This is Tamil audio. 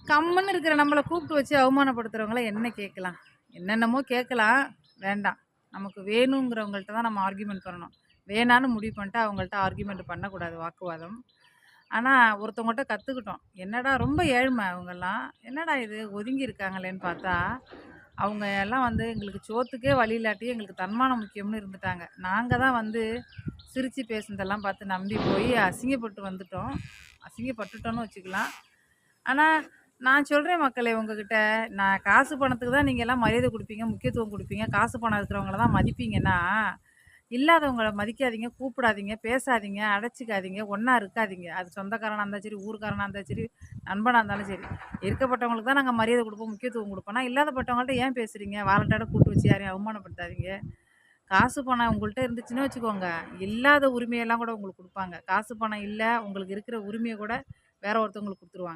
கம்முன்னு இருக்கிற நம்மள கூப்பிட்டு வச்சு அவமானப்படுத்துறவங்கள என்ன கேட்கலாம்? என்னென்னமோ கேட்கலாம். வேண்டாம். நமக்கு வேணுங்கிறவங்கள்ட்ட தான் நம்ம ஆர்கியூமென்ட் பண்ணணும். வேணான்னு முடிவு பண்ணிட்டா அவங்கள்ட்ட ஆர்கியூமென்ட் பண்ணக்கூடாது வாக்குவாதம். ஆனா ஒருத்தவங்கள்ட்ட கத்துக்கிட்டோம். என்னடா ரொம்ப ஏழ்மை அவங்கலாம். என்னடா இது ஒதுங்கி இருக்காங்களேன்னு பார்த்தா, அவங்க எல்லாம் வந்து எங்களுக்கு சோத்துக்கே வழி இல்லாட்டி எங்களுக்கு தன்மானம் முக்கியம்னு இருந்துட்டாங்க. நாங்க தான் வந்து சிரிச்சு பேசுனதெல்லாம் பார்த்து நம்பி போய் அசிங்கப்பட்டு வந்துட்டோம். அசிங்கப்பட்டுட்டோம்னு வச்சுக்கலாம். ஆனா, நான் சொல்றேன் மக்களே உங்ககிட்ட, நான் காசு பணத்துக்கு தான் நீங்கலாம் மரியாதை குடுப்பீங்க, முக்கியத்துவம் குடுப்பீங்க. காசு பணம் இருக்கிறவங்கள தான் மதிப்பீங்கன்னா, இல்லாதவங்கள மதிக்காதீங்க, கூப்பிடாதீங்க, பேசாதீங்க, அடைச்சுக்காதீங்க, ஒண்ணா இருக்காதீங்க. அது சொந்தக்காரனா இருந்தாலும் சரி, ஊர்க்காரனா இருந்தாலும் சரி, நண்பனா இருந்தாலும் சரி. இருக்கப்பட்டவங்களுக்கு தான் நாங்க மரியாதை குடுப்போம், முக்கியத்துவம் குடுப்போம். ஆனா, இல்லாதப்பட்டவங்கள்ட்ட ஏன் பேசுறீங்க? வாலண்டாட கூட்டு வச்சு யாரையும் அவமானப்படுத்தாதீங்க. காசு பணம் உங்கள்ட்ட இருந்துச்சுன்னு வச்சுக்கோங்க, இல்லாத உரிமையெல்லாம் கூட உங்களுக்கு குடுப்பாங்க. காசு பணம் இல்ல, உங்களுக்கு இருக்கிற உரிமைய கூட வேற ஒருத்தவங்களுக்கு குடுத்துருவாங்க.